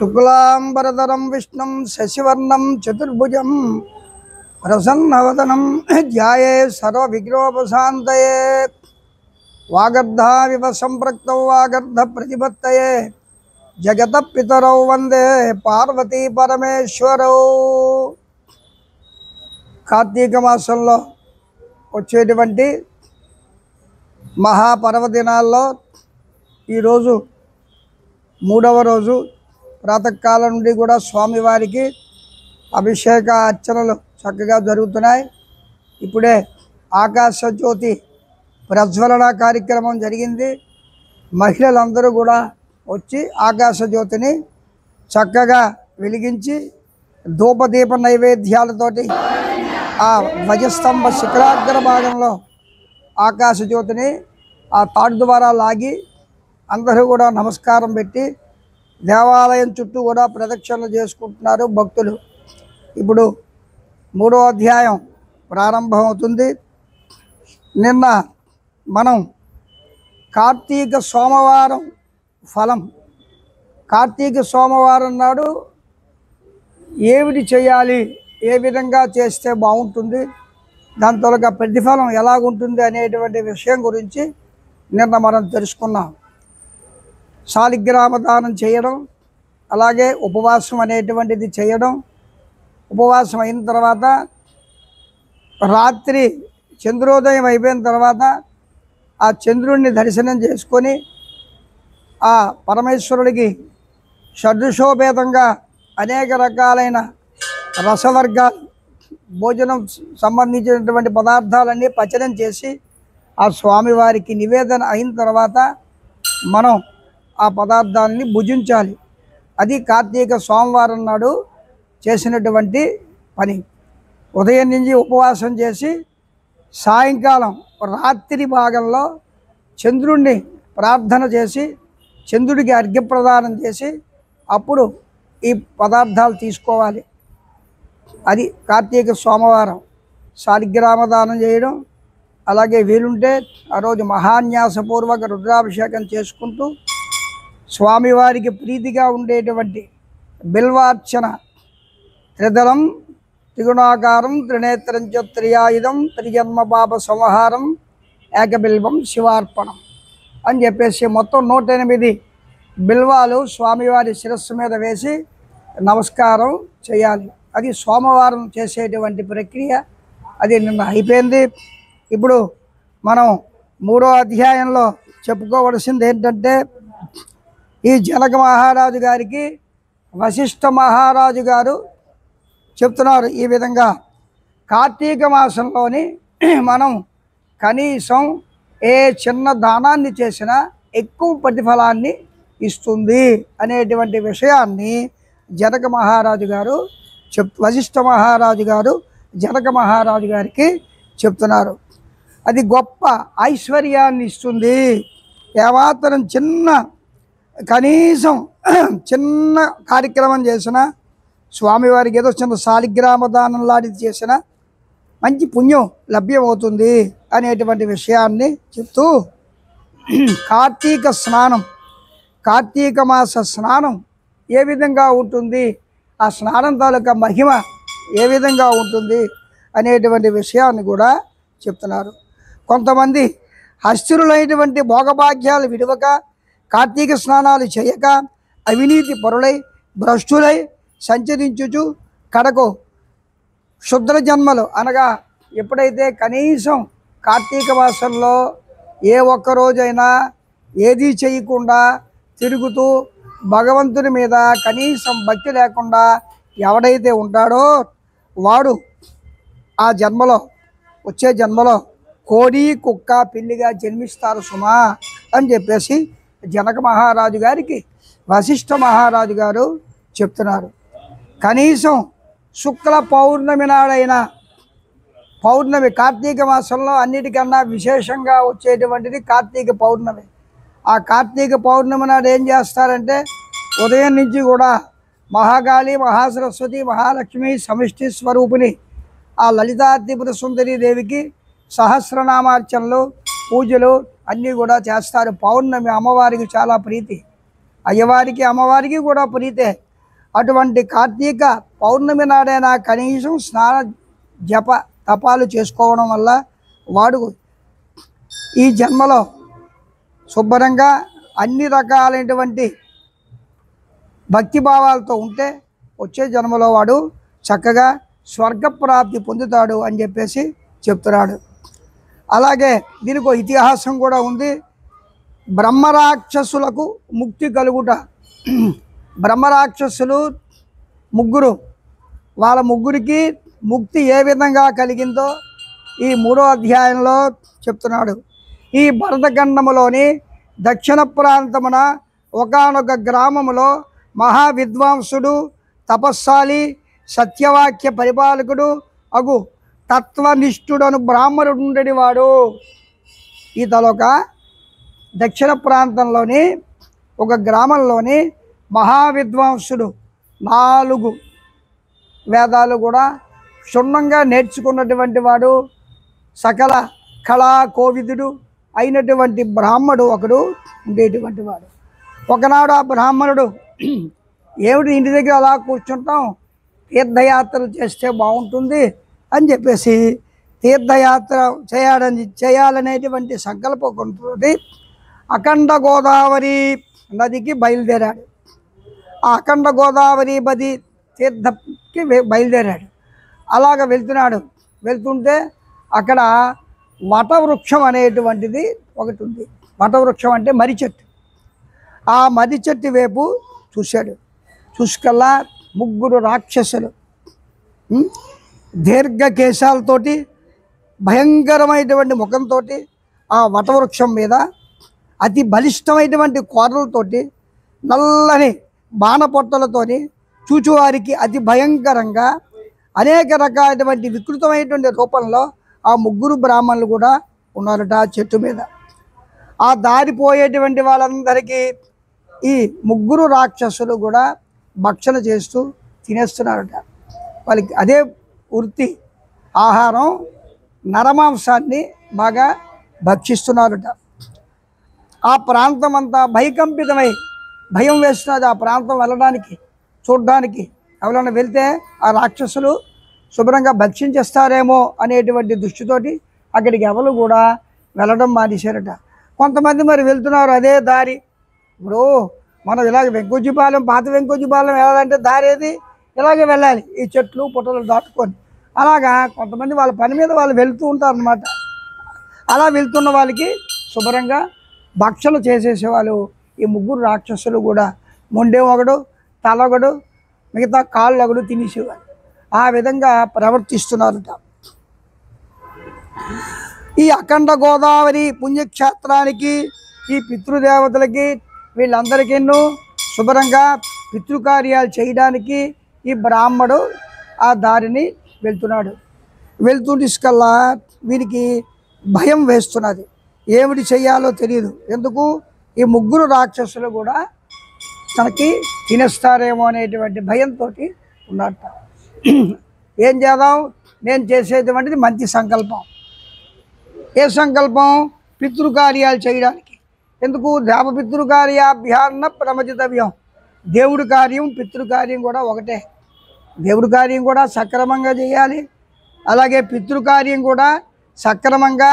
శుక్లాంబరధరం విష్ణుం శశివర్ణం చతుర్భుజం ప్రసన్నవదనం ధ్యాయే సర్వవిఘ్నోపశాంతయే వాగర్ధావివ సంపృక్తౌ వాగర్ధ ప్రతిపత్తయే జగత పితరౌ వందే పార్వతీ పరమేశ్వరౌ. కార్తీక మాసంలో వచ్చేటువంటి మహాపర్వదినాల్లో ఈరోజు మూడవ రోజు ప్రాతకాలం నుండి కూడా స్వామివారికి అభిషేక అర్చనలు చక్కగా జరుగుతున్నాయి. ఇప్పుడే ఆకాశ జ్యోతి ప్రజ్వలన కార్యక్రమం జరిగింది. మహిళలందరూ కూడా వచ్చి ఆకాశ జ్యోతిని చక్కగా వెలిగించి ధూపదీప నైవేద్యాలతోటి ఆ ధ్వజస్తంభ శిఖరాగ్ర భాగంలో ఆకాశ జ్యోతిని ఆ తాడు ద్వారా లాగి అందరూ కూడా నమస్కారం పెట్టి దేవాలయం చుట్టూ కూడా ప్రదక్షిణలు చేసుకుంటున్నారు భక్తులు. ఇప్పుడు మూడో అధ్యాయం ప్రారంభమవుతుంది. నిన్న మనం కార్తీక సోమవారం ఫలం, కార్తీక సోమవారం నాడు ఏమిటి చేయాలి, ఏ విధంగా చేస్తే బాగుంటుంది, దాని తొలగ ప్రతిఫలం ఎలాగుంటుంది అనేటువంటి విషయం గురించి నిన్న మనం తెలుసుకున్నాం. శాలిగ్రామ దానం చేయడం, అలాగే ఉపవాసం అనేటువంటిది చేయడం. ఉపవాసం అయిన తర్వాత రాత్రి చంద్రోదయం అయిపోయిన తర్వాత ఆ చంద్రుడిని దర్శనం చేసుకొని ఆ పరమేశ్వరుడికి షడ్రుషోపేతంగా అనేక రకాలైన రసవర్గాలు భోజనం సంబంధించినటువంటి పదార్థాలన్నీ పచనం చేసి ఆ స్వామివారికి నివేదన అయిన తర్వాత మనం ఆ పదార్థాలని భుజించాలి. అది కార్తీక సోమవారం నాడు చేసినటువంటి పని. ఉదయం నుంచి ఉపవాసం చేసి సాయంకాలం రాత్రి భాగంలో చంద్రుణ్ణి ప్రార్థన చేసి చంద్రుడికి అర్ఘ్యప్రదానం చేసి అప్పుడు ఈ పదార్థాలు తీసుకోవాలి. అది కార్తీక సోమవారం శాలిగ్రామ దానం చేయడం. అలాగే వీలుంటే ఆ రోజు మహాన్యాసపూర్వక రుద్రాభిషేకం చేసుకుంటూ స్వామివారికి ప్రీతిగా ఉండేటువంటి బిల్వార్చన, త్రిదళం త్రిగుణాకారం త్రినేత్రం చ త్రియాయుధం త్రిజన్మ పాప సంహారం ఏకబిల్వం శివార్పణం అని చెప్పేసి మొత్తం 108 బిల్వాలు స్వామివారి శిరస్సు మీద వేసి నమస్కారం చేయాలి. అది సోమవారం చేసేటువంటి ప్రక్రియ. అది నిన్న అయిపోయింది. ఇప్పుడు మనం మూడో అధ్యాయంలో చెప్పుకోవలసింది ఏంటంటే, ఈ జనక మహారాజు గారికి వశిష్ఠ మహారాజు గారు చెప్తున్నారు ఈ విధంగా, కార్తీక మాసంలోని మనం కనీసం ఏ చిన్న దానాన్ని చేసినా ఎక్కువ ప్రతిఫలాన్ని ఇస్తుంది అనేటువంటి విషయాన్ని జనక మహారాజు గారు వశిష్ఠ మహారాజు గారు జనక మహారాజు గారికి చెప్తున్నారు. అది గొప్ప ఐశ్వర్యాన్ని ఇస్తుంది. ఏమాత్రం కనీసం చిన్న కార్యక్రమం చేసిన, స్వామివారికి ఏదో చిన్న శాలిగ్రామ దానం లాంటిది చేసిన మంచి పుణ్యం లభ్యమవుతుంది అనేటువంటి విషయాన్ని చెప్తూ, కార్తీక స్నానం, కార్తీక మాస స్నానం ఏ విధంగా ఉంటుంది, ఆ స్నానం తాలూకా మహిమ ఏ విధంగా ఉంటుంది అనేటువంటి విషయాన్ని కూడా చెప్తున్నారు. కొంతమంది హస్తులైనటువంటి భోగభాగ్యాలు విడవక, కార్తీక స్నానాలు చేయక అవినీతి పరులై భ్రష్టులై సంచరించుచు కడకు శుద్ర జన్మలు అనగా ఎప్పుడైతే కనీసం కార్తీక మాసంలో ఏ ఒక్కరోజైనా ఏదీ చేయకుండా తిరుగుతూ భగవంతుని మీద కనీసం భక్తి లేకుండా ఎవడైతే ఉంటాడో వాడు ఆ జన్మలో, వచ్చే జన్మలో కోడి కుక్క పిల్లిగా జన్మిస్తారు సుమా అని చెప్పేసి జనక మహారాజు గారికి వశిష్ఠ మహారాజు గారు చెప్తున్నారు. కనీసం శుక్ల పౌర్ణమి నాడైనా, పౌర్ణమి కార్తీక మాసంలో అన్నిటికన్నా విశేషంగా వచ్చేటువంటిది కార్తీక పౌర్ణమి. ఆ కార్తీక పౌర్ణమి నాడు ఏం చేస్తారంటే, ఉదయం నుంచి కూడా మహాకాళి, మహాసరస్వతి, మహాలక్ష్మి సమిష్టి స్వరూపిణి ఆ లలితా త్రిపుర సుందరీ దేవికి సహస్రనామార్చనలు, పూజలు అన్నీ కూడా చేస్తారు. పౌర్ణమి అమ్మవారికి చాలా ప్రీతి, అయ్యవారికి అమ్మవారికి కూడా ప్రీతే. అటువంటి కార్తీక పౌర్ణమి నాడైనా కనీసం స్నాన జప తపాలు చేసుకోవడం వల్ల వాడు ఈ జన్మలో శుభ్రంగా అన్ని రకాలైనటువంటి భక్తిభావాలతో ఉంటే వచ్చే జన్మలో వాడు చక్కగా స్వర్గప్రాప్తి పొందుతాడు అని చెప్పేసి చెప్తున్నాడు. అలాగే దీనికి ఒక ఇతిహాసం కూడా ఉంది. బ్రహ్మరాక్షసులకు ముక్తి కలుగుట. బ్రహ్మరాక్షసులు ముగ్గురు, వాళ్ళ ముగ్గురికి ముక్తి ఏ విధంగా కలిగిందో ఈ 3వ అధ్యాయంలో చెప్తున్నాడు. ఈ భరతఖండములోని దక్షిణ ప్రాంతమున ఒకానొక గ్రామములో మహావిద్వాంసుడు, తపస్సాలి, సత్యవాక్య పరిపాలకుడు అగు తత్వనిష్ఠుడను బ్రాహ్మణుడు ఉండేవాడు. ఈతలొక దక్షిణ ప్రాంతంలోని ఒక గ్రామంలోని మహావిద్వాంసుడు 4 వేదాలు కూడా క్షుణ్ణంగా నేర్చుకున్నటువంటి వాడు, సకల కళా కోవిదుడు అయినటువంటి బ్రాహ్మడు ఒకడు ఉండేటువంటి వాడు. ఒకనాడు ఆ బ్రాహ్మణుడు, ఏమిటి ఇంటి దగ్గర అలా కూర్చుంటాం, తీర్థయాత్రలు చేస్తే బాగుంటుంది అని చెప్పేసి తీర్థయాత్ర చేయాలనేటువంటి సంకల్పంతో అఖండ గోదావరి నదికి బయలుదేరాడు. ఆ అఖండ గోదావరి నది తీర్థకి బయలుదేరాడు. అలాగ వెళ్తుంటే అక్కడ వటవృక్షం అనేటువంటిది ఒకటి ఉంది. వటవృక్షం అంటే మర్రి చెట్టు. ఆ మర్రి చెట్టు వైపు చూశాడు. చూసుకల్లా 3 రాక్షసులు దీర్ఘ కేశాలతోటి భయంకరమైనటువంటి ముఖంతో ఆ వటవృక్షం మీద అతి బలిష్టమైనటువంటి కోరలతోటి నల్లని బాణపొట్టలతోని చూచువారికి అతి భయంకరంగా అనేక రకాలైనటువంటి వికృతమైనటువంటి రూపంలో ఆ 3 బ్రాహ్మణులు కూడా ఉన్నారట ఆ చెట్టు మీద. ఆ దారిపోయేటువంటి వాళ్ళందరికీ ఈ 3 రాక్షసులు కూడా భక్షణ చేస్తూ తినేస్తున్నారట. వాళ్ళకి అదే వృత్తి, ఆహారం, నరమాంసాన్ని బాగా భక్షిస్తున్నారట. ఆ ప్రాంతం అంతా భయకంపితమై భయం వేస్తున్నది. ఆ ప్రాంతం వెళ్ళడానికి, చూడడానికి. ఎవరైనా వెళ్తే ఆ రాక్షసులు శుభ్రంగా భక్షించేస్తారేమో అనేటువంటి దృష్టితోటి అక్కడికి ఎవరు కూడా వెళ్ళడం మానేశారట. కొంతమంది మరి వెళ్తున్నారు అదే దారి. ఇప్పుడు మనం ఇలాగ వెంకోజీపాలెం, పాత వెంకోజీపాలెం వెళ్ళాలంటే దారి ఏది? ఇలాగే వెళ్ళాలి, ఈ చెట్లు పుట్టలు దాటుకొని. అలాగా కొంతమంది వాళ్ళ పని మీద వాళ్ళు వెళ్తూ ఉంటారు అన్నమాట. అలా వెళ్తున్న వాళ్ళకి శుభ్రంగా భక్షణ చేసేసేవాళ్ళు ఈ 3 రాక్షసులు కూడా. మొండెం ఒకడు, తల ఒకడు, మిగతా కాళ్ళు ఒకడు తినేసేవాళ్ళు. ఆ విధంగా ప్రవర్తిస్తున్నారట. ఈ అఖండ గోదావరి పుణ్యక్షేత్రానికి, ఈ పితృదేవతలకి, వీళ్ళందరికీ శుభ్రంగా పితృకార్యాలు చేయడానికి ఈ బ్రాహ్మడు ఆ దారిని వెళ్తున్నాడు. వెళ్తుండేకల్లా వీరికి భయం వేస్తున్నది. ఏమిటి చెయ్యాలో తెలియదు. ఎందుకు? ఈ 3 రాక్షసులు కూడా తనకి తినేస్తారేమో అనేటువంటి భయంతో ఉన్నట్ట. ఏం చేద్దాం? నేను చేసేటువంటిది మంచి సంకల్పం. ఏ సంకల్పం? పితృకార్యాలు చేయడానికి. ఎందుకు? దేవ పితృకార్యాభ్యాన్న ప్రమజితవ్యం. దేవుడి కార్యం, పితృకార్యం కూడా ఒకటే. దేవుడి కార్యం కూడా సక్రమంగా చేయాలి. అలాగే పితృకార్యం కూడా సక్రమంగా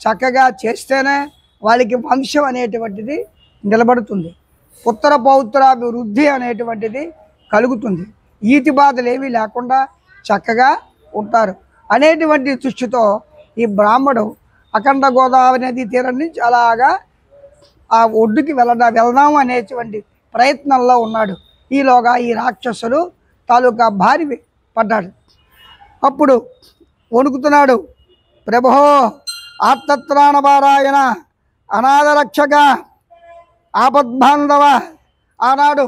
చక్కగా చేస్తేనే వాళ్ళకి వంశం అనేటువంటిది నిలబడుతుంది. పుత్ర పౌత్రాభివృద్ధి అనేటువంటిది కలుగుతుంది. ఈతి బాధలు ఏమీ లేకుండా చక్కగా ఉంటారు అనేటువంటి దృష్టితో ఈ బ్రాహ్మడు అఖండ గోదావరి నది తీరం నుంచి అలాగా ఆ ఒడ్డుకి వెళ్దాం అనేటువంటి ప్రయత్నంలో ఉన్నాడు. ఈలోగా ఈ రాక్షసులు తాలూకా భారి పడ్డాడు. అప్పుడు వణుకుతున్నాడు. ప్రభో ఆర్తత్రాణపారాయణ అనాథరక్షక ఆపద్బాంధవ. ఆనాడు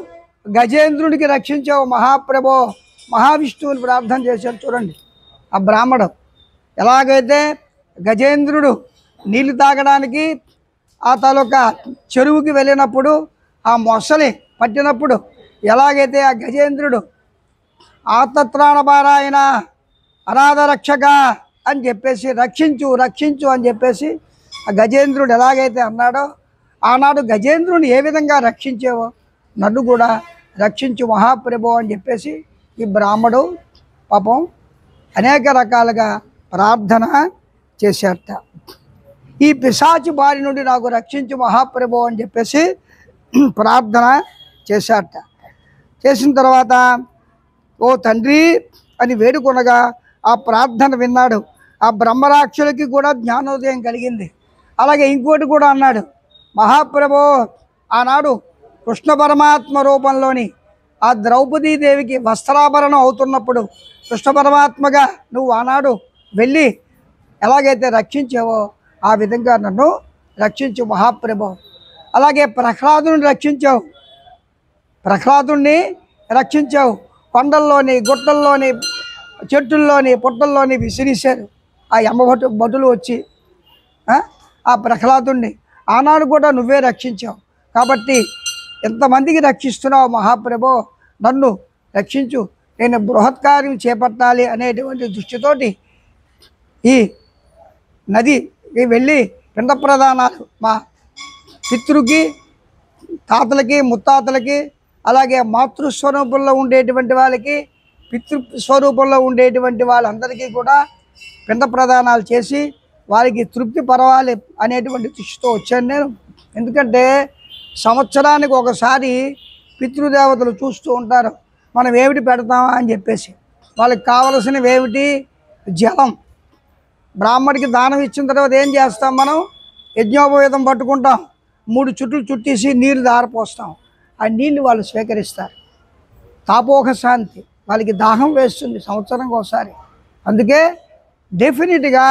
గజేంద్రుడికి రక్షించావు మహాప్రభో. మహావిష్ణువుని ప్రార్థన చేశాడు. చూడండి ఆ బ్రాహ్మడు ఎలాగైతే గజేంద్రుడు నీళ్లు తాగడానికి ఆ తాలూకా చెరువుకి వెళ్ళినప్పుడు ఆ మొసలి పట్టినప్పుడు ఎలాగైతే ఆ గజేంద్రుడు ఆర్తత్రాణపారాయణ అనాథరక్షక అని చెప్పేసి రక్షించు అని చెప్పేసి ఆ గజేంద్రుడు ఎలాగైతే అన్నాడో, ఆనాడు గజేంద్రుని ఏ విధంగా రక్షించావో నన్ను కూడా రక్షించు మహాప్రభు అని చెప్పేసి ఈ బ్రాహ్మడు పాపం అనేక రకాలుగా ప్రార్థన చేశారట. ఈ పిశాచి బారి నుండి నాకు రక్షించు మహాప్రభు అని చెప్పేసి ప్రార్థన చేశారట. చేసిన తర్వాత ఓ తండ్రి అని వేడుకొనగా ఆ ప్రార్థన విన్నాడు. ఆ బ్రహ్మరాక్షులకి కూడా జ్ఞానోదయం కలిగింది. అలాగే ఇంకోటి కూడా అన్నాడు, మహాప్రభు ఆనాడు కృష్ణ పరమాత్మ రూపంలోని ఆ ద్రౌపదీదేవికి వస్త్రాభరణం అవుతున్నప్పుడు కృష్ణ పరమాత్మగా నువ్వు ఆనాడు వెళ్ళి ఎలాగైతే రక్షించావో ఆ విధంగా నన్ను రక్షించు మహాప్రభు. అలాగే ప్రహ్లాదుని రక్షించావు, ప్రహ్లాదుని రక్షించావు. కొండల్లోని గుట్టల్లోని చెట్టుల్లోని పుట్టల్లోని విసిరిశారు ఆ భటులు వచ్చి ఆ ప్రహ్లాదుని. ఆనాడు కూడా నువ్వే రక్షించావు. కాబట్టి ఎంతమందికి రక్షిస్తున్నావు మహాప్రభు, నన్ను రక్షించు, నేను బృహత్కార్యం చేపట్టాలి అనేటువంటి దృష్టితోటి ఈ నదికి వెళ్ళి పిండ ప్రదానాలు మా పితృకి, తాతలకి, ముత్తాతలకి, అలాగే మాతృస్వరూపంలో ఉండేటువంటి వాళ్ళకి, పితృస్వరూపంలో ఉండేటువంటి వాళ్ళందరికీ కూడా పిండ ప్రదానాలు చేసి వారికి తృప్తి పరవాలి అనేటువంటి దృష్టితో వచ్చాను నేను. ఎందుకంటే సంవత్సరానికి ఒకసారి పితృదేవతలు చూస్తూ ఉంటారు, మనం ఏమిటి పెడతామా అని చెప్పేసి. వాళ్ళకి కావలసినవి ఏమిటి? జలం. బ్రాహ్మడికి దానం ఇచ్చిన తర్వాత ఏం చేస్తాం మనం? యజ్ఞోపవేతం పట్టుకుంటాం, 3 చుట్లు చుట్టేసి నీళ్ళు దారపోస్తాం. ఆ నీళ్ళు వాళ్ళు స్వీకరిస్తారు. తాపోహ శాంతి, వాళ్ళకి దాహం వేస్తుంది సంవత్సరంకి ఒకసారి. అందుకే డెఫినెట్గా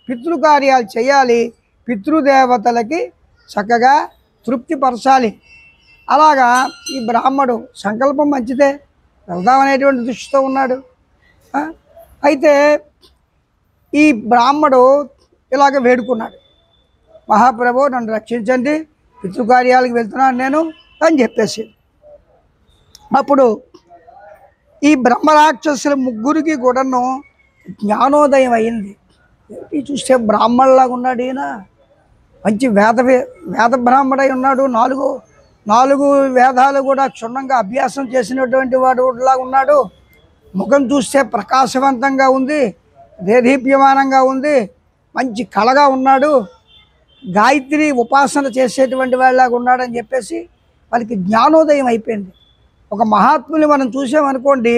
పితృకార్యాలు చేయాలి, పితృదేవతలకి చక్కగా తృప్తిపరచాలి. అలాగా ఈ బ్రాహ్మడు సంకల్పం మంచిదే, వెళ్దామనేటువంటి దృష్టితో ఉన్నాడు. అయితే ఈ బ్రాహ్మడు ఇలాగ వేడుకున్నాడు, మహాప్రభు నన్ను రక్షించండి, పితృకార్యాలకు వెళ్తున్నాను నేను అని చెప్పేసి. అప్పుడు ఈ బ్రహ్మరాక్షసుల ముగ్గురికి కూడాను జ్ఞానోదయం అయింది. చూస్తే బ్రాహ్మణులాగా ఉన్నాడు ఈయన, మంచి వేద బ్రాహ్మడై ఉన్నాడు. నాలుగు వేదాలు కూడా క్షుణ్ణంగా అభ్యాసం చేసినటువంటి వాడు లాగా ఉన్నాడు. ముఖం చూస్తే ప్రకాశవంతంగా ఉంది, దేదీప్యమానంగా ఉంది, మంచి కళగా ఉన్నాడు, గాయత్రి ఉపాసన చేసేటువంటి వాళ్ళలాగా ఉన్నాడని చెప్పేసి వాళ్ళకి జ్ఞానోదయం అయిపోయింది. ఒక మహాత్ముని మనం చూసామనుకోండి,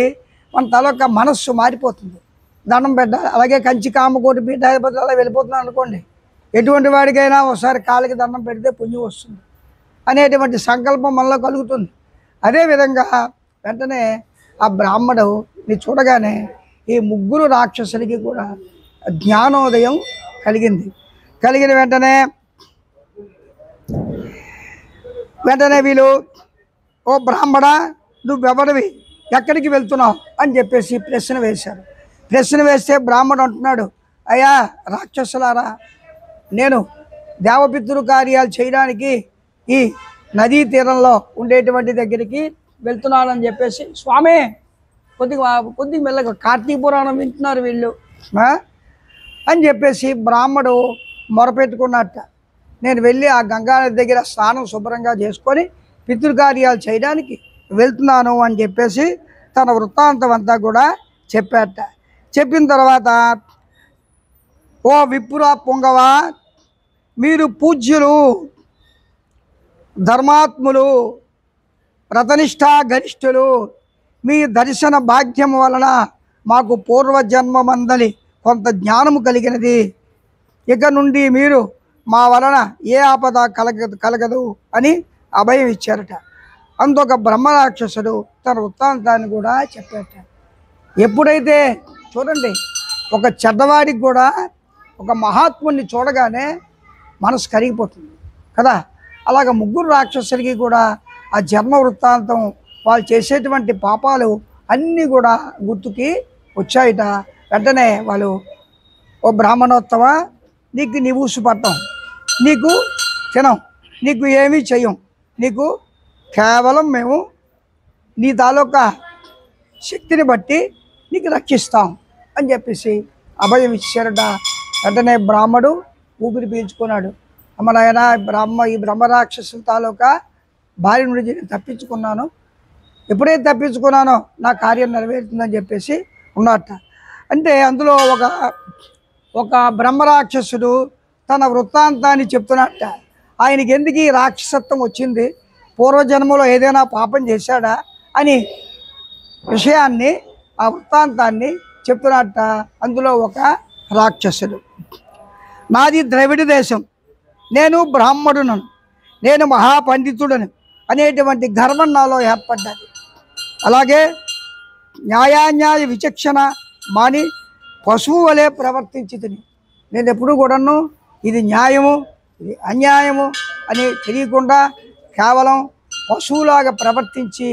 మన తలొక్క మనస్సు మారిపోతుంది. దండం పెట్టాలి. అలాగే కంచి కామకోటి పీఠాధిపతి అలా వెళ్ళిపోతున్నాను అనుకోండి, ఎటువంటి వాడికైనా ఒకసారి కాళ్ళకి దండం పెడితే పుణ్యం వస్తుంది అనేటువంటి సంకల్పం మనలో కలుగుతుంది. అదేవిధంగా వెంటనే ఆ బ్రాహ్మడుని చూడగానే ఈ ముగ్గురు రాక్షసులకి కూడా జ్ఞానోదయం కలిగిన వెంటనే వీళ్ళు, ఓ బ్రాహ్మణ నువ్వెవడివి, ఎక్కడికి వెళ్తున్నావు అని చెప్పేసి ప్రశ్న వేశారు. ప్రశ్న వేస్తే బ్రాహ్మడు అంటున్నాడు, అయ్యా రాక్షసులారా, నేను దేవపితృ కార్యాలు చేయడానికి ఈ నదీ తీరంలో ఉండేటువంటి దగ్గరికి వెళ్తున్నానని చెప్పేసి. స్వామి కొద్దిగా మెల్లగా కార్తీక పురాణం వింటున్నారు వీళ్ళు అని చెప్పేసి బ్రాహ్మడు మొరపెట్టుకున్నట్ట. నేను వెళ్ళి ఆ గంగానది దగ్గర స్నానం శుభ్రంగా చేసుకొని పితృకార్యాలు చేయడానికి వెళ్తున్నాను అని చెప్పేసి తన వృత్తాంతం అంతా కూడా చెప్పాట. చెప్పిన తర్వాత, ఓ విప్ర పొంగవ, మీరు పూజ్యులు, ధర్మాత్ములు, వ్రతనిష్ఠా గరిష్ఠులు, మీ దర్శన భాగ్యం వలన మాకు పూర్వజన్మమందలి కొంత జ్ఞానము కలిగినది. ఇక నుండి మీరు మా వలన ఏ ఆపద కలగదు అని అభయం ఇచ్చారట. అందుక బ్రహ్మరాక్షసుడు తన వృత్తాంతాన్ని కూడా చెప్పారట. ఎప్పుడైతే చూడండి, ఒక చెడ్డవాడికి కూడా ఒక మహాత్ముని చూడగానే మనసు కరిగిపోతుంది కదా. అలాగ ముగ్గురు రాక్షసులకి కూడా ఆ జన్మ వృత్తాంతం, వాళ్ళు చేసేటువంటి పాపాలు అన్నీ కూడా గుర్తుకి వచ్చాయిట. వెంటనే వాళ్ళు, ఓ బ్రాహ్మణోత్తమ, నీకు నివూసు పట్టం, నీకు తినం, నీకు ఏమీ చెయ్యం, నీకు కేవలం మేము నీ తాలూకా శక్తిని బట్టి నీకు రక్షిస్తాం అని చెప్పేసి అభయం ఇచ్చారట. వెంటనే బ్రాహ్మడు ఊపిరి పీల్చుకున్నాడు. అమ్మ నాయన, ఈ బ్రహ్మరాక్షసుల తాలూకా బారి నుండి నేను తప్పించుకున్నాను, ఎప్పుడైతే తప్పించుకున్నానో నా కార్యం నెరవేరుతుందని చెప్పేసి ఉన్నట్ట. అంటే అందులో ఒక బ్రహ్మరాక్షసుడు తన వృత్తాంతాన్ని చెప్తున్నట్ట. ఆయనకి ఎందుకు ఈ రాక్షసత్వం వచ్చింది, పూర్వజన్మలో ఏదైనా పాపం చేశాడా అని విషయాన్ని, ఆ వృత్తాంతాన్ని చెప్తున్నట్ట. అందులో ఒక రాక్షసుడు, నాది ద్రవిడ దేశం, నేను బ్రాహ్మణులను, నేను మహాపండితుడను అనేటువంటి గర్వం నాలో ఏర్పడ్డది. అలాగే న్యాయాన్యాయ విచక్షణ మాని పశువు వలె ప్రవర్తించి తిని, నేను ఎప్పుడు కూడాను ఇది న్యాయము ఇది అన్యాయము అని తెలియకుండా కేవలం పశువులాగా ప్రవర్తించి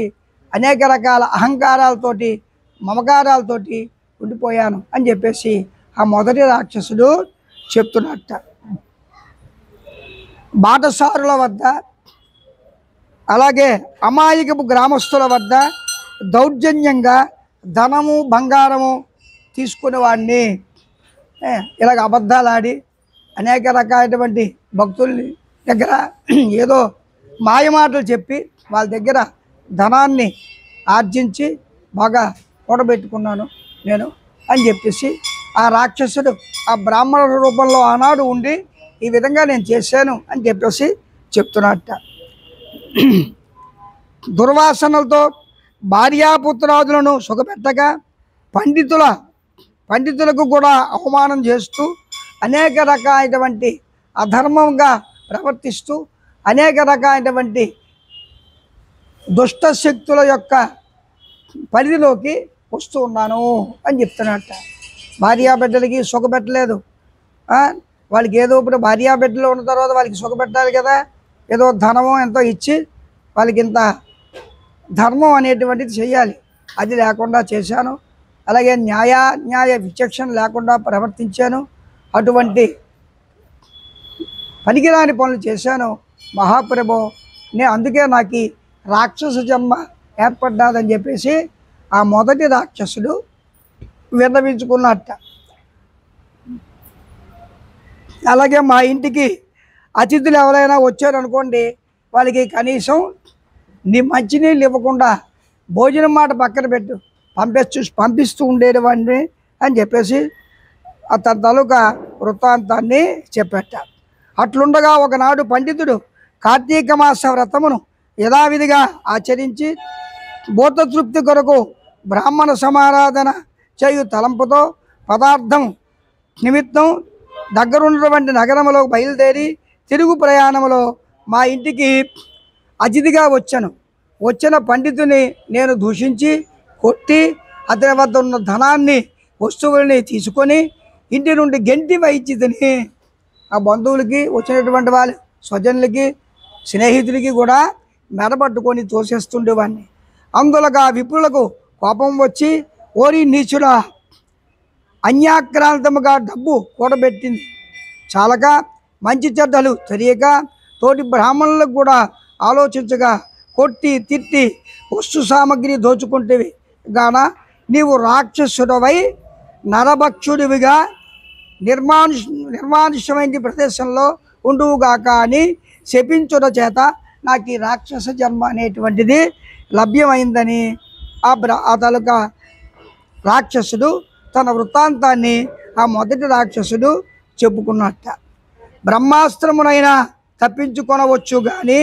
అనేక రకాల అహంకారాలతోటి మమకారాలతోటి ఉండిపోయాను అని చెప్పేసి ఆ మొదటి రాక్షసుడు చెప్తున్నట్ట. బాటసారుల వద్ద అలాగే అమాయకపు గ్రామస్తుల వద్ద దౌర్జన్యంగా ధనము బంగారము తీసుకునేవాడిని. ఇలాగ అబద్ధాలాడి అనేక రకాలైనటువంటి భక్తుల దగ్గర ఏదో మాయమాటలు చెప్పి వాళ్ళ దగ్గర ధనాన్ని ఆర్జించి బాగా కూడబెట్టుకున్నాను నేను అని చెప్పేసి ఆ రాక్షసుడు ఆ బ్రాహ్మణ రూపంలో ఆనాడు ఉండి ఈ విధంగా నేను చేశాను అని చెప్పేసి చెప్తున్నట్ట. దుర్వాసనలతో భార్యాపుత్రాదులను సుఖపెట్టగా పండితులకు కూడా అవమానం చేస్తూ అనేక రకాలైనటువంటి అధర్మంగా ప్రవర్తిస్తూ అనేక రకాలైనటువంటి దుష్ట శక్తుల యొక్క పరిధిలోకి వస్తూ ఉన్నాను అని చెప్తున్నట్ట. భార్యాబిడ్డలకి సుఖపెట్టలేదు. వాళ్ళకి ఏదో ఇప్పుడు భార్యాబిడ్డలు ఉన్న తర్వాత వాళ్ళకి సుఖపెట్టాలి కదా, ఏదో ధనమో ఎంతో ఇచ్చి వాళ్ళకి ఇంత ధర్మం అనేటువంటిది చేయాలి, అది లేకుండా చేశాను. అలాగే న్యాయ విచక్షణ లేకుండా ప్రవర్తించాను. అటువంటి పనికిరాని పనులు చేశాను మహాప్రభో, అందుకే నాకు ఈ రాక్షస జన్మ ఏర్పడ్డాదని చెప్పేసి ఆ మొదటి రాక్షసుడు విన్నవించుకున్నట్ట. అలాగే మా ఇంటికి అతిథులు ఎవరైనా వచ్చారనుకోండి, వాళ్ళకి కనీసం మంచినీళ్ళు ఇవ్వకుండా భోజనం మాట పక్కన పెట్టు పంపిస్తూ ఉండేవాడిని అని చెప్పేసి తన తాలూకా వృత్తాంతాన్ని చెప్పేట. అట్లుండగా ఒకనాడు పండితుడు కార్తీక మాస వ్రతమును యథావిధిగా ఆచరించి భూతతృప్తి కొరకు బ్రాహ్మణ సమారాధన చేయు తలంపుతో పదార్థం నిమిత్తం దగ్గరున్నటువంటి నగరంలో బయలుదేరి తిరుగు ప్రయాణంలో మా ఇంటికి అతిథిగా వచ్చిన పండితుని నేను దూషించి కొట్టి అతని వద్ద ఉన్న ధనాన్ని వస్తువుల్ని తీసుకొని ఇంటి నుండి గెంటి వైచి తిని ఆ బంధువులకి వచ్చినటువంటి వాళ్ళ స్వజనులకి స్నేహితులకి కూడా మెడబట్టుకొని తోసేస్తుండేవాడిని. అందులోగా విపులకు కోపం వచ్చి, ఓరి నీచుడా, అన్యాక్రాంతముగా డబ్బు కూడబెట్టింది చాలక మంచి చెడ్డలు తెలియక తోటి బ్రాహ్మణులకు కూడా ఆలోచించగా కొట్టి తిట్టి వస్తు సామగ్రి దోచుకుంటేవి గాన నీవు రాక్షసుడవై నరభక్షుడివిగా నిర్మానుష్యమైన ప్రదేశంలో ఉండువుగాక అని శపించుట చేత నాకు ఈ రాక్షస జన్మ అనేటువంటిది లభ్యమైందని ఆ తాలూకా రాక్షసుడు తన వృత్తాంతాన్ని ఆ మొదటి రాక్షసుడు చెప్పుకున్నట్ట. బ్రహ్మాస్త్రమునైనా తప్పించుకొనవచ్చు కానీ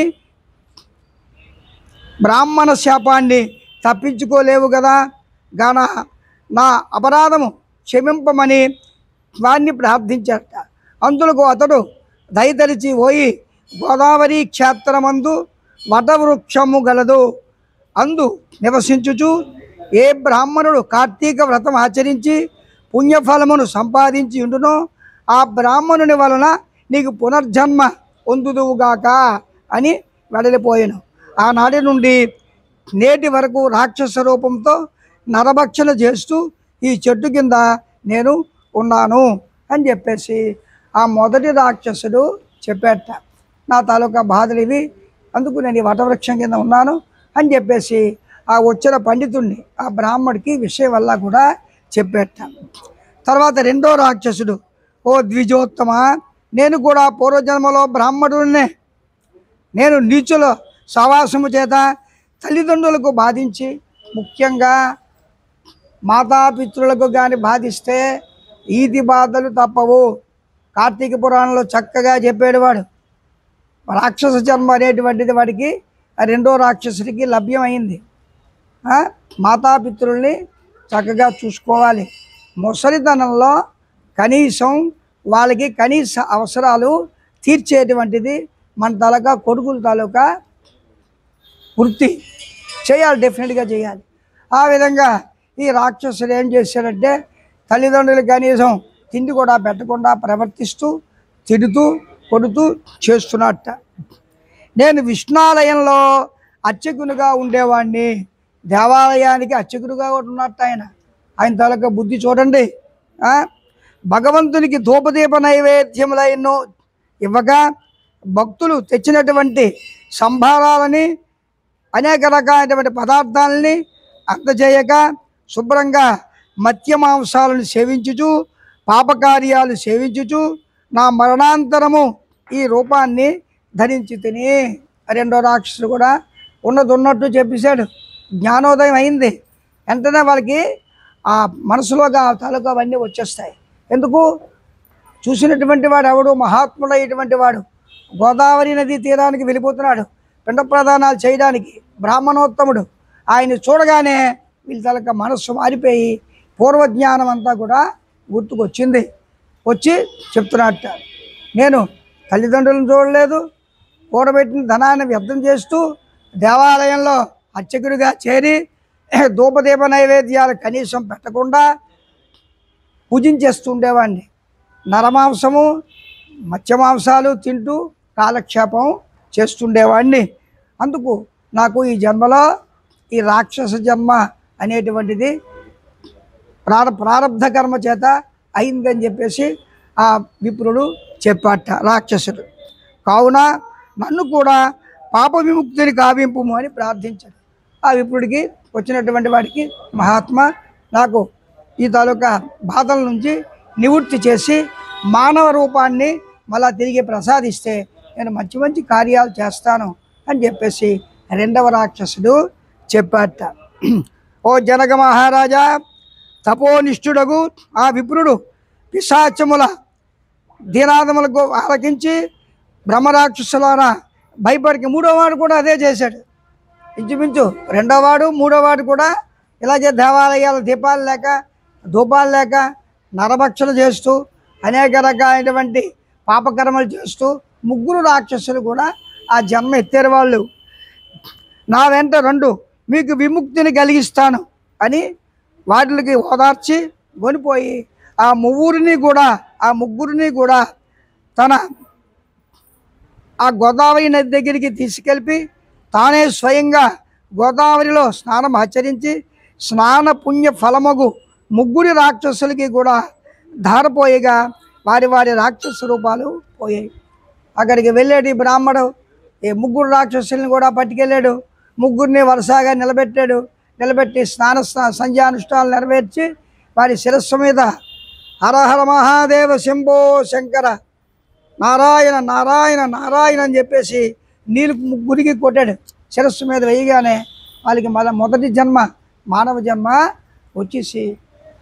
బ్రాహ్మణ శాపాన్ని తప్పించుకోలేవు కదా, గాన నా అపరాధము క్షమింపమని వారిని ప్రార్థించారట. అందులకు అతడు దయతలిచి, పోయి గోదావరి క్షేత్రమందు వటవృక్షము గలదు, అందు నివసించుచు ఏ బ్రాహ్మణుడు కార్తీక వ్రతం ఆచరించి పుణ్యఫలమును సంపాదించి ఉండునో ఆ బ్రాహ్మణుని వలన నీకు పునర్జన్మ పొందుదువుగాక అని వెడలిపోయాను. ఆనాటి నుండి నేటి వరకు రాక్షస రూపంతో నరభక్షణ చేస్తూ ఈ చెట్టు కింద నేను ఉన్నాను అని చెప్పేసి ఆ మొదటి రాక్షసుడు చెప్పేట. నా తాలూకా బాధలు ఇవి, అందుకు నేను ఈ వటవృక్షం కింద ఉన్నాను అని చెప్పేసి ఆ వచ్చిన పండితుడిని ఆ బ్రాహ్మడికి విషయం వల్ల కూడా చెప్పేట. తర్వాత రెండో రాక్షసుడు, ఓ ద్విజోత్తమ, నేను కూడా పూర్వజన్మలో బ్రాహ్మణుడినే. నేను నీచుల సవాసము చేత తల్లిదండ్రులకు బాధించి, ముఖ్యంగా మాతాపితృలకు కానీ బాధిస్తే ఈతి బాధలు తప్పవు. కార్తీక పురాణంలో చక్కగా చెప్పాడు వాడు. రాక్షస జన్మ అనేటువంటిది వాడికి రెండో రాక్షసుడికి లభ్యమైంది. మాతాపితృల్ని చక్కగా చూసుకోవాలి. ముసలితనంలో కనీసం వాళ్ళకి కనీస అవసరాలు తీర్చేటువంటిది మన తాలూకా కొడుకుల తాలూకా వృత్తి చేయాలి, డెఫినెట్గా చేయాలి. ఆ విధంగా ఈ రాక్షసుడు ఏం చేశాడంటే తల్లిదండ్రులు కనీసం తిండి కూడా పెట్టకుండా ప్రవర్తిస్తూ తిడుతూ కొడుతూ చేస్తున్నట్ట. నేను విష్ణాలయంలో అర్చకునిగా ఉండేవాడిని, దేవాలయానికి అర్చకుడిగా కూడా ఉన్నట్టు ఆయన తాలూకా బుద్ధి చూడండి. భగవంతునికి ధూపదీప నైవేద్యములైన ఇవ్వగా భక్తులు తెచ్చినటువంటి సంభారాలని అనేక రకాలైనటువంటి పదార్థాలని అందజేయక శుభ్రంగా మత్స్య మాంసాలను సేవించుచు పాపకార్యాలు సేవించుచు నా మరణాంతరము ఈ రూపాన్ని ధరించి తిని. రెండో రాక్షసుడు కూడా ఉన్నట్టు చెప్పేశాడు. జ్ఞానోదయం అయింది. వెంటనే వాళ్ళకి ఆ మనసులోగా తాలూకా అవన్నీ వచ్చేస్తాయి. ఎందుకు? చూసినటువంటి వాడు ఎవడు? మహాత్ముడైనటువంటి వాడు గోదావరి నది తీరానికి వెళ్ళిపోతున్నాడు పిండ ప్రదానాలు చేయడానికి, బ్రాహ్మణోత్తముడు. ఆయన చూడగానే వీళ్ళ తాలూకా మనస్సు మారిపోయి పూర్వజ్ఞానం అంతా కూడా గుర్తుకొచ్చింది. వచ్చి చెప్తున్నట్ట, నేను తల్లిదండ్రులను చూడలేదు, కూడబెట్టిన ధనాన్ని వ్యర్థం చేస్తూ దేవాలయంలో అర్చకుడిగా చేరి ధూపదీప నైవేద్యాలు కనీసం పెట్టకుండా పూజించేస్తుండేవాడిని. నరమాంసము మత్స్యమాంసాలు తింటూ కాలక్షేపం చేస్తుండేవాడిని. అందుకు నాకు ఈ జన్మలో ఈ రాక్షస జన్మ అనేటువంటిది ప్రారబ్ధ కర్మ చేత అయిందని చెప్పేసి ఆ విప్రుడు చెప్పాట, రాక్షసుడు. కావున నన్ను కూడా పాప విముక్తిని కావింపు అని ప్రార్థించాడు. ఆ విప్రుడికి వచ్చినటువంటి వాడికి, మహాత్మా నాకు ఈ తాలూకా బాధల నుంచి నివృత్తి చేసి మానవ రూపాన్ని మళ్ళా తిరిగి ప్రసాదిస్తే నేను మంచి మంచి కార్యాలు చేస్తాను అని చెప్పేసి రెండవ రాక్షసుడు చెప్పాట. ఓ జనక మహారాజా, తపోనిష్ఠుడగు ఆ విప్రుడు పిశాచముల దీనాదములకు ఆలకించి బ్రహ్మరాక్షసులారా భయపడికి మూడోవాడు కూడా అదే చేశాడు. ఇంచుమించు రెండోవాడు మూడోవాడు కూడా ఇలాగే దేవాలయాల దీపాలు లేక ధూపాలు లేక నరభక్షలు చేస్తూ అనేక రకాలైనటువంటి పాపకర్మలు చేస్తూ ముగ్గురు రాక్షసులు కూడా ఆ జన్మ ఎత్తారు. వాళ్ళు నా వెంట రెండు మీకు విముక్తిని కలిగిస్తాను అని వాటికి ఓదార్చి కొనిపోయి ఆ ముగ్గురిని కూడా తన ఆ గోదావరి నది దగ్గరికి తీసుకెళ్ళి తానే స్వయంగా గోదావరిలో స్నానం ఆచరించి స్నాన పుణ్య ఫలమగు ముగ్గురి రాక్షసులకి కూడా ధారపోయేగా వారి వారి రాక్షస రూపాలు పోయాయి. అక్కడికి వెళ్ళాడు ఈ బ్రాహ్మడు. ఈ ముగ్గురు రాక్షసుల్ని కూడా పట్టుకెళ్ళాడు. ముగ్గురిని వరుసగా నిలబెట్టి సంధ్యానుష్ఠానాలు నెరవేర్చి వారి శిరస్సు మీద హరహర మహాదేవ శంభో శంకర నారాయణ నారాయణ నారాయణ అని చెప్పేసి నీళ్ళు ముగ్గురికి కొట్టాడు. శిరస్సు మీద వేయగానే వాళ్ళకి మళ్ళీ మొదటి జన్మ మానవ జన్మ వచ్చేసి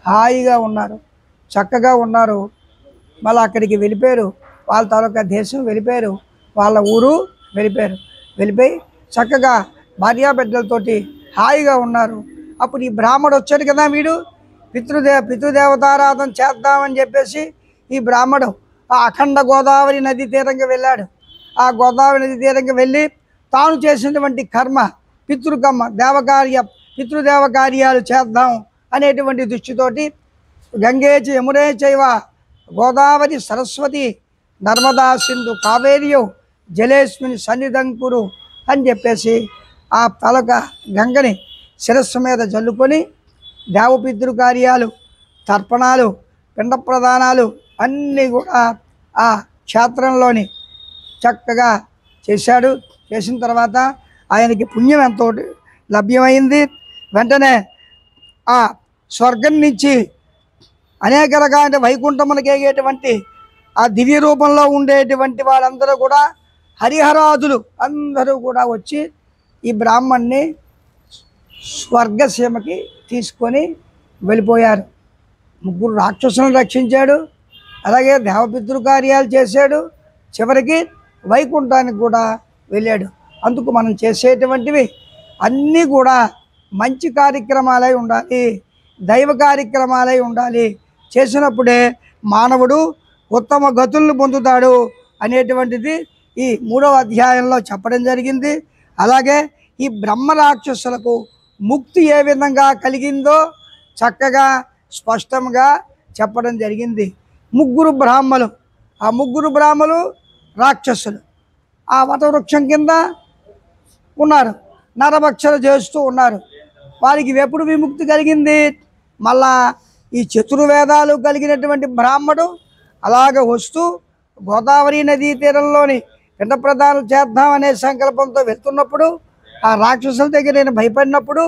హాయిగా ఉన్నారు, చక్కగా ఉన్నారు. మళ్ళీ అక్కడికి వెళ్ళిపోయారు, వాళ్ళ తాలూకా దేశం వెళ్ళిపోయారు, వాళ్ళ ఊరు వెళ్ళిపోయి చక్కగా భార్యాబిడ్డలతోటి హాయిగా ఉన్నారు. అప్పుడు ఈ బ్రాహ్మడు వచ్చాడు కదా, వీడు పితృదేవతారాధన చేద్దామని చెప్పేసి ఈ బ్రాహ్మడు ఆ అఖండ గోదావరి నది తీరంగా వెళ్ళాడు. ఆ గోదావరి నది తీరంగా వెళ్ళి తాను చేసినటువంటి కర్మ పితృదేవ కార్యాలు చేద్దాం అనేటువంటి దృష్టితోటి గంగేచ యమునే చైవ గోదావరి సరస్వతి నర్మదా సింధు కావేరియో జలేస్మిని సన్నిధంకురు అని చెప్పేసి ఆ తలక గంగని శిరస్సు మీద జల్లుకొని దేవపితృ కార్యాలు, తర్పణాలు, పిండ ప్రదానాలు అన్నీ కూడా ఆ క్షేత్రంలోని చక్కగా చేశాడు. చేసిన తర్వాత ఆయనకి పుణ్యం ఎంతో లభ్యమైంది. వెంటనే ఆ స్వర్గం నుంచి అనేక రకాల వైకుంఠమునకి ఎగేటువంటి ఆ దివ్య రూపంలో ఉండేటువంటి వాళ్ళందరూ కూడా హరిహరాదులు అందరూ కూడా వచ్చి ఈ బ్రాహ్మణ్ణి స్వర్గసీమకి తీసుకొని వెళ్ళిపోయారు. ముగ్గురు రాక్షసులను రక్షించాడు, అలాగే దేవపితృ కార్యాలు చేశాడు, చివరికి వైకుంఠానికి కూడా వెళ్ళాడు. అందుకు మనం చేసేటువంటివి అన్నీ కూడా మంచి కార్యక్రమాలై ఉండాలి, దైవ కార్యక్రమాలై ఉండాలి. చేసినప్పుడే మానవుడు ఉత్తమ గతులను పొందుతాడు అనేటువంటిది ఈ 3వ అధ్యాయంలో చెప్పడం జరిగింది. అలాగే ఈ బ్రహ్మ రాక్షసులకు ముక్తి ఏ విధంగా కలిగిందో చక్కగా స్పష్టంగా చెప్పడం జరిగింది. ముగ్గురు బ్రాహ్మలు, ఆ ముగ్గురు బ్రాహ్మలు రాక్షసులు ఆ వటవృక్షం కింద ఉన్నారు, నరభక్షణ చేస్తూ ఉన్నారు. వారికి ఎప్పుడు విముక్తి కలిగింది? మళ్ళా ఈ చతుర్వేదాలు కలిగినటువంటి బ్రాహ్మడు అలాగ వస్తూ గోదావరి నదీ తీరంలోని పిండ ప్రదానం చేద్దామనే సంకల్పంతో వెళ్తున్నప్పుడు ఆ రాక్షసుల దగ్గర నేను భయపడినప్పుడు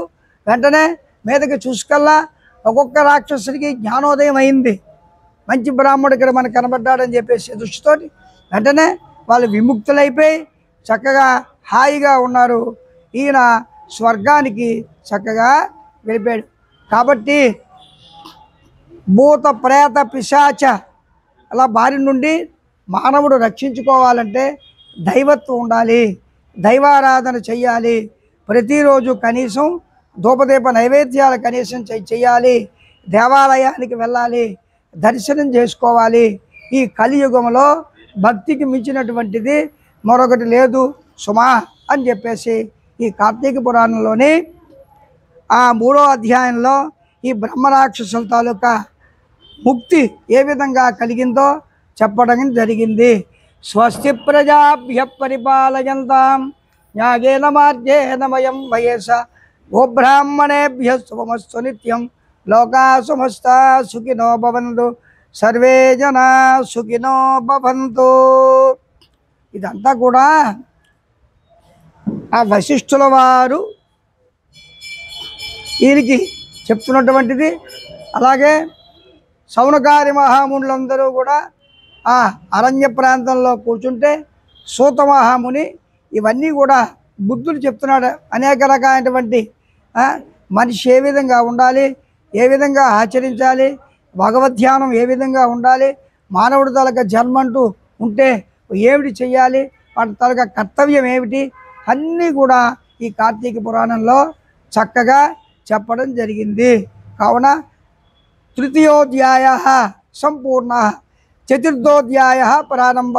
వెంటనే మీదకి చూసుకల్లా ఒక్కొక్క రాక్షసుడికి జ్ఞానోదయం అయింది. మంచి బ్రాహ్మడు ఇక్కడ మనకు కనబడ్డాడని చెప్పేసి దృష్టితోటి వెంటనే వాళ్ళు విముక్తులైపోయి చక్కగా హాయిగా ఉన్నారు. ఈయన స్వర్గానికి చక్కగా వెళ్ళిపోయాడు. కాబట్టి భూత ప్రేత పిశాచ అలా బారి నుండి మానవుడు రక్షించుకోవాలంటే దైవత్వం ఉండాలి, దైవారాధన చెయ్యాలి. ప్రతిరోజు కనీసం ధూపదీప నైవేద్యాలు కనీసం చెయ్యాలి, దేవాలయానికి వెళ్ళాలి, దర్శనం చేసుకోవాలి. ఈ కలియుగంలో భక్తికి మించినటువంటిది మరొకటి లేదు సుమా అని చెప్పేసి ఈ కార్తీక పురాణంలోని ఆ 3వ అధ్యాయంలో ఈ బ్రహ్మరాక్షసుల తాలూకా ముక్తి ఏ విధంగా కలిగిందో చెప్పడం జరిగింది. స్వస్తి ప్రజాభ్య పరిపాలయంతాం న్యాయేన మార్గేణ వయం వయేష గోబ్రాహ్మణేభ్య శుభమస్తు నిత్యం లోకా సమస్తా సుఖినో భవంతు సర్వే జనా సుఖినో భవంతు. ఇదంతా కూడా ఆ వశిష్ఠుల వారు వీరికి చెప్తున్నటువంటిది. అలాగే సౌనకారి మహామునులందరూ కూడా ఆ అరణ్య ప్రాంతంలో కూర్చుంటే సూత మహాముని ఇవన్నీ కూడా బుద్ధుడు చెప్తున్నాడు. అనేక రకాలైనటువంటి మనిషి ఏ విధంగా ఉండాలి, ఏ విధంగా ఆచరించాలి, భగవద్ధ్యానం ఏ విధంగా ఉండాలి, మానవుడి తాలూకా జన్మంటూ ఉంటే ఏమిటి చెయ్యాలి, వాటి తాలూకా కర్తవ్యం ఏమిటి అన్నీ కూడా ఈ కార్తీక పురాణంలో చక్కగా చెప్పడం జరిగింది. కావున తృతీయోధ్యాయ సంపూర్ణ, చతుర్థోధ్యాయ ప్రారంభ.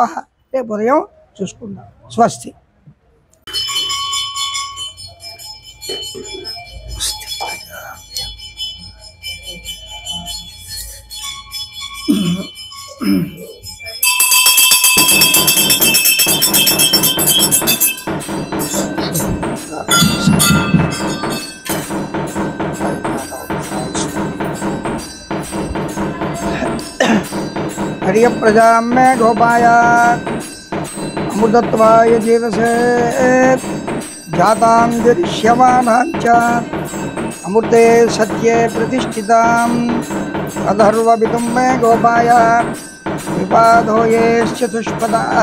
రేపు ఉదయం చూసుకుందాం. స్వస్తి. हरिय प्रजा में गोपाया अमृतत्वाय जीवसे जातांजरिष्यमाणांच अमृते सत्ये प्रतिष्ठितां अधर्वविदुं में गोपाया विपादो ये चतुष्पदाः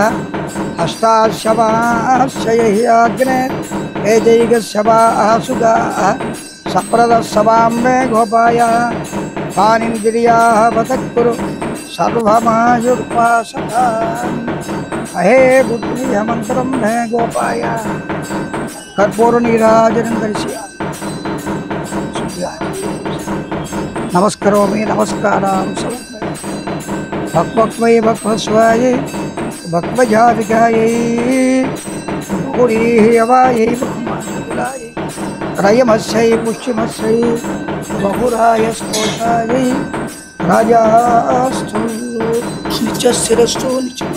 हस्ताशवाश्चयग्ने एजैगशवाः सुगाः सप्रदशवां में गोपाया तानिन्द्रियाः पतक्कुरु सर्वमायुर्पासता अहे बुद्धि मंत्रम है गोपाया कर्पूर नीराजनं दर्शयामि। नमस्करोमि नमस्कारां भक्वक्वै भक्वस्वायै भक्वजाविकायै गौरीहवायै ब्रह्माण्डकुलायै रयमस्यै पुष्यमस्यै बहुराय स्पोषायै राजास्तु नित्यस्थिरस्तु नित्यं